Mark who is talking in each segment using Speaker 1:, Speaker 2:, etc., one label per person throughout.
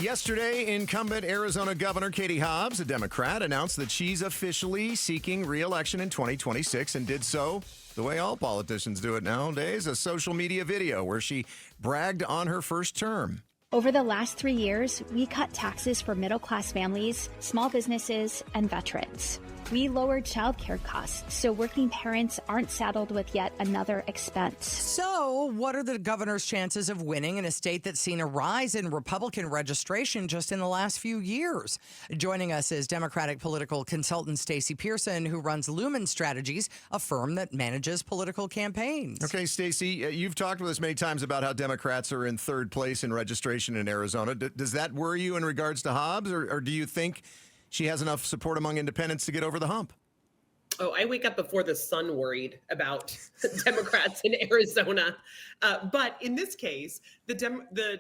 Speaker 1: Yesterday, incumbent Arizona Governor Katie Hobbs, a Democrat, announced that she's officially seeking re-election in 2026 and did so the way all politicians do it nowadays, a social media video where she bragged on her first term.
Speaker 2: Over the last 3 years, we cut taxes for middle-class families, small businesses, and veterans. We lowered childcare costs so working parents aren't saddled with yet another expense.
Speaker 3: So, what are the governor's chances of winning in a state that's seen a rise in Republican registration just in the last few years? Joining us is Democratic political consultant Stacy Pearson, who runs Lumen Strategies, a firm that manages political campaigns.
Speaker 1: Okay, Stacy, you've talked with us many times about how Democrats are in third place in registration in Arizona. Does that worry you in regards to Hobbs, or do you think she has enough support among independents to get over the hump?
Speaker 4: Oh, I wake up before the sun worried about Democrats in Arizona. But in this case, the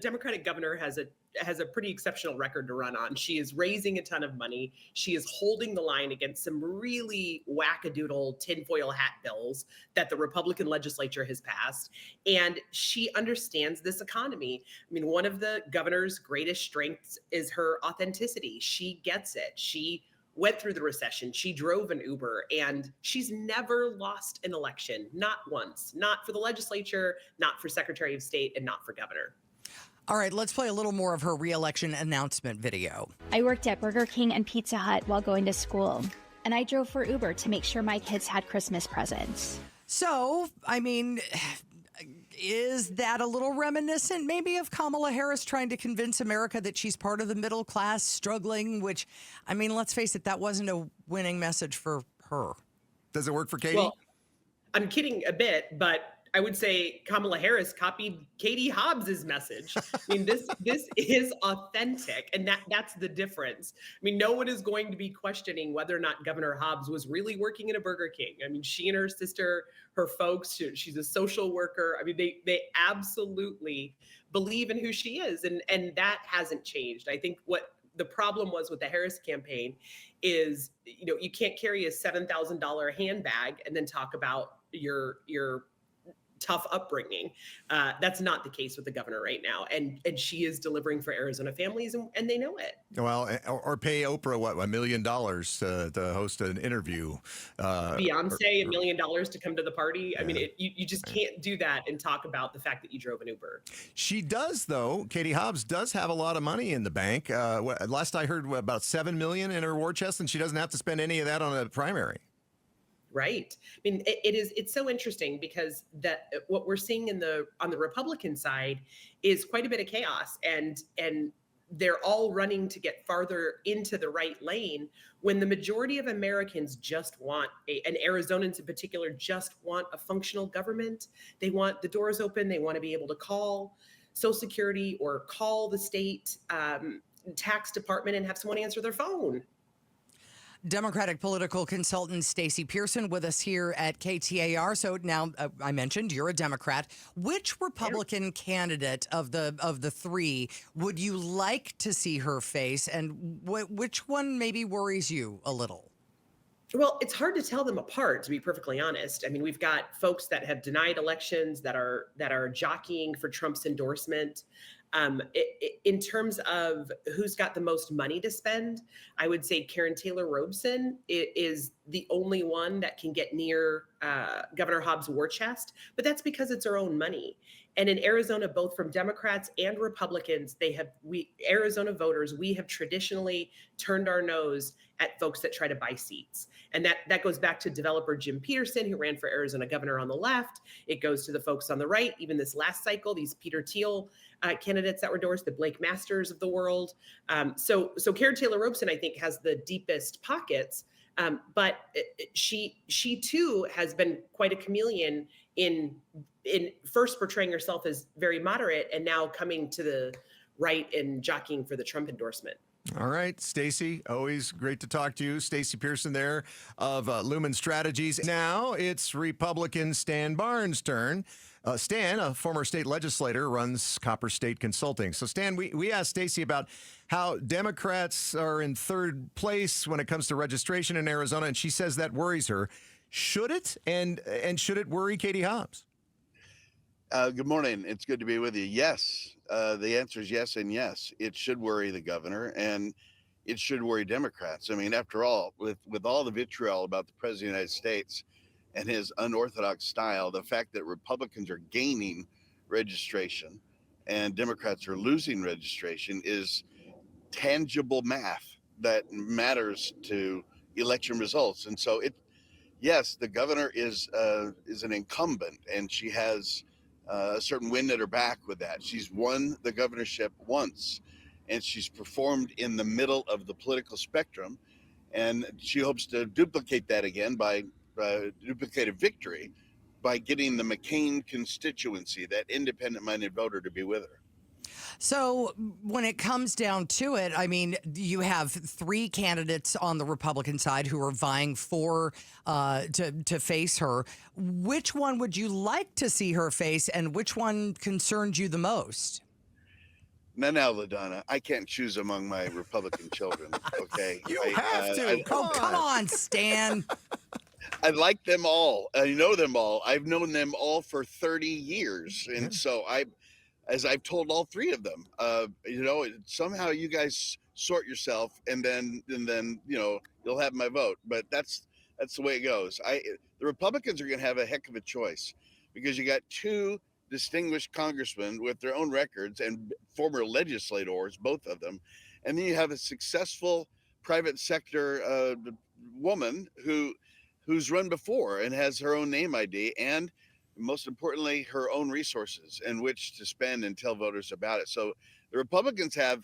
Speaker 4: Democratic governor has a pretty exceptional record to run on. She is raising a ton of money. She is holding the line against some really wackadoodle tinfoil hat bills that the Republican legislature has passed. And she understands this economy. I mean, one of the governor's greatest strengths is her authenticity. She gets it. She went through the recession. She drove an Uber, and she's never lost an election, not once, not for the legislature, not for Secretary of State, and not for governor.
Speaker 3: All right, let's play a little more of her re-election announcement video.
Speaker 2: I worked at Burger King and Pizza Hut while going to school, and I drove for Uber to make sure my kids had Christmas presents.
Speaker 3: So, I mean, is that a little reminiscent maybe of Kamala Harris trying to convince America that she's part of the middle class struggling, which, I mean, let's face it, that wasn't a winning message for her.
Speaker 1: Does it work for Katie?
Speaker 4: Well, I'm kidding a bit, but I would say Kamala Harris copied Katie Hobbs's message. I mean, this is authentic, and that's the difference. I mean, no one is going to be questioning whether or not Governor Hobbs was really working in a Burger King. I mean, she and her sister, her folks, she's a social worker. I mean, they absolutely believe in who she is, and that hasn't changed. I think what the problem was with the Harris campaign is, you can't carry a $7,000 handbag and then talk about your tough upbringing. That's not the case with the governor right now. And she is delivering for Arizona families, and they know it.
Speaker 1: Well, or pay Oprah, $1 million to host an interview.
Speaker 4: Beyonce, $1 million to come to the party. Yeah. I mean, you just can't do that and talk about the fact that you drove an Uber.
Speaker 1: She does, though. Katie Hobbs does have a lot of money in the bank. Last I heard, about $7 million in her war chest, and she doesn't have to spend any of that on a primary.
Speaker 4: Right. I mean, it's so interesting because what we're seeing on the Republican side is quite a bit of chaos, and they're all running to get farther into the right lane when the majority of Americans just want and Arizonans in particular just want a functional government. They want the doors open. They want to be able to call Social Security or call the state tax department and have someone answer their phone.
Speaker 3: Democratic political consultant Stacy Pearson with us here at KTAR. So now I mentioned you're a Democrat. Which Republican candidate of the three would you like to see her face, and which one maybe worries you a little?
Speaker 4: Well, it's hard to tell them apart, to be perfectly honest. I mean, we've got folks that have denied elections that are jockeying for Trump's endorsement. In terms of who's got the most money to spend, I would say Karen Taylor Robson is the only one that can get near Governor Hobbs' war chest, but that's because it's her own money. And in Arizona, both from Democrats and Republicans, Arizona voters, we have traditionally turned our nose at folks that try to buy seats. And that goes back to developer Jim Peterson, who ran for Arizona governor on the left. It goes to the folks on the right, even this last cycle, these Peter Thiel candidates that were endorsed, the Blake Masters of the world. So Karen Taylor Robson, I think, has the deepest pockets, but she too has been quite a chameleon in first portraying herself as very moderate and now coming to the right and jockeying for the Trump endorsement.
Speaker 1: All right, Stacy, always great to talk to you. Stacy Pearson there of Lumen Strategies. Now it's Republican Stan Barnes' turn. Stan, a former state legislator, runs Copper State Consulting. So, Stan, we asked Stacy about how Democrats are in third place when it comes to registration in Arizona, and she says that worries her. Should it? And should it worry Katie Hobbs?
Speaker 5: Good morning. It's good to be with you. Yes, the answer is yes and yes. It should worry the governor, and it should worry Democrats. I mean, after all, with all the vitriol about the president of the United States and his unorthodox style, the fact that Republicans are gaining registration and Democrats are losing registration is tangible math that matters to election results. And so yes, the governor is an incumbent, and she has a certain wind at her back with that. She's won the governorship once, and she's performed in the middle of the political spectrum, and she hopes to duplicate that again by duplicate a victory by getting the McCain constituency, that independent-minded voter, to be with her.
Speaker 3: So when it comes down to it, I mean, you have three candidates on the Republican side who are vying for to face her. Which one would you like to see her face, and which one concerns you the most?
Speaker 5: Now, LaDona, I can't choose among my Republican children, okay?
Speaker 1: You have to.
Speaker 3: Come on, Stan.
Speaker 5: I like them all. I know them all. I've known them all for 30 years. And so as I've told all three of them, somehow you guys sort yourself, and then you'll have my vote. But that's the way it goes. The Republicans are going to have a heck of a choice, because you got two distinguished congressmen with their own records and former legislators, both of them, and then you have a successful private sector woman who's run before and has her own name ID, and most importantly, her own resources in which to spend and tell voters about it. So the Republicans have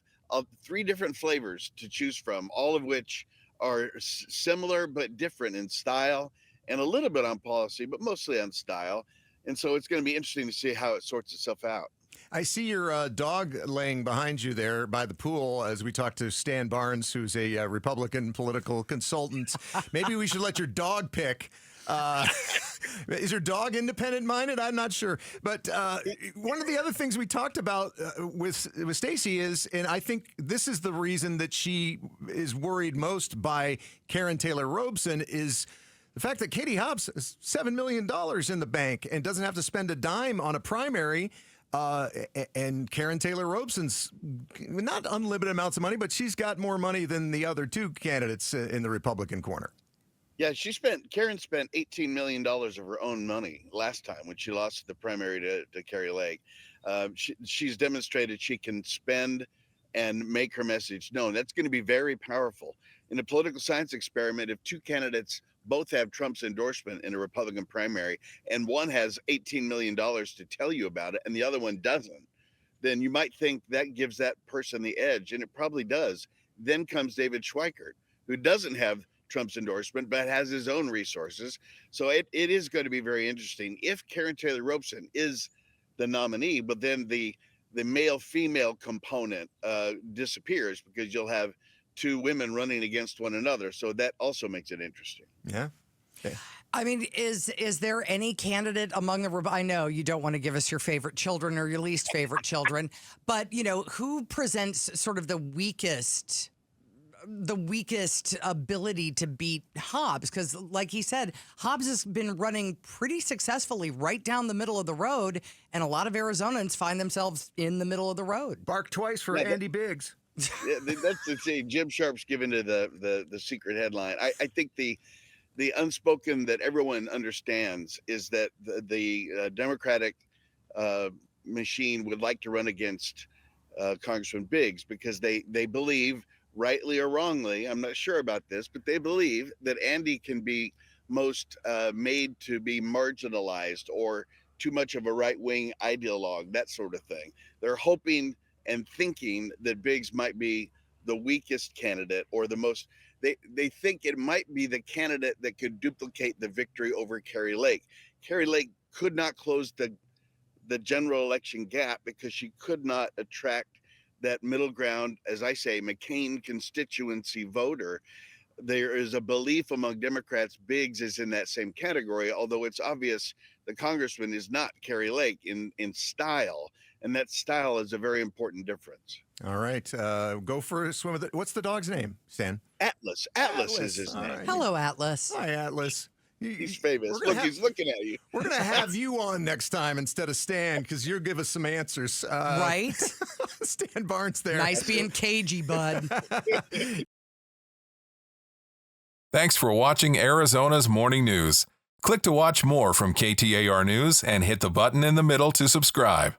Speaker 5: three different flavors to choose from, all of which are similar but different in style and a little bit on policy, but mostly on style. And so it's going to be interesting to see how it sorts itself out.
Speaker 1: I see your dog laying behind you there by the pool as we talk to Stan Barnes, who's a Republican political consultant. Maybe we should let your dog pick. Is your dog independent-minded? I'm not sure. But one of the other things we talked about with Stacy is, and I think this is the reason that she is worried most by Karen Taylor Robson, is the fact that Katie Hobbs has $7 million in the bank and doesn't have to spend a dime on a primary. And Karen Taylor Robson's not unlimited amounts of money, but she's got more money than the other two candidates in the Republican corner.
Speaker 5: Yeah, Karen spent $18 million of her own money last time when she lost the primary to Kari Lake. She's demonstrated she can spend and make her message known. That's going to be very powerful. In a political science experiment, if two candidates both have Trump's endorsement in a Republican primary, and one has $18 million to tell you about it and the other one doesn't, then you might think that gives that person the edge, and it probably does. Then comes David Schweikert, who doesn't have Trump's endorsement but has his own resources. So it is going to be very interesting if Karen Taylor Robson is the nominee, but then the male-female component disappears, because you'll have two women running against one another. So that also makes it interesting.
Speaker 1: Yeah. Okay.
Speaker 3: I mean, is there any candidate among the, I know you don't want to give us your favorite children or your least favorite children, but, who presents sort of the weakest ability to beat Hobbs? Because like he said, Hobbs has been running pretty successfully right down the middle of the road, and a lot of Arizonans find themselves in the middle of the road.
Speaker 1: Bark twice for Andy Biggs.
Speaker 5: Yeah, that's the thing. Jim Sharpe's given to the secret headline. I think the unspoken that everyone understands is that the Democratic machine would like to run against Congressman Biggs, because they believe, rightly or wrongly, I'm not sure about this, but they believe that Andy can be most made to be marginalized or too much of a right-wing ideologue, that sort of thing. They're hoping and thinking that Biggs might be the weakest candidate, or the most, they think it might be the candidate that could duplicate the victory over Kari Lake. Kari Lake could not close the general election gap because she could not attract that middle ground, as I say, McCain constituency voter. There is a belief among Democrats Biggs is in that same category, although it's obvious the congressman is not Kari Lake in style, and that style is a very important difference.
Speaker 1: All right, go for a swim with it. What's the dog's name, Stan?
Speaker 5: Atlas. Atlas is his name.
Speaker 1: Right.
Speaker 3: Hello, Atlas.
Speaker 1: Hi, Atlas.
Speaker 5: He's famous.
Speaker 1: We're gonna
Speaker 5: Look, he's looking at you.
Speaker 1: We're going to have you on next time instead of Stan because you'll give us some answers.
Speaker 3: Right?
Speaker 1: Stan Barnes there.
Speaker 3: Nice being cagey, bud.
Speaker 6: Thanks for watching Arizona's Morning News. Click to watch more from KTAR News and hit the button in the middle to subscribe.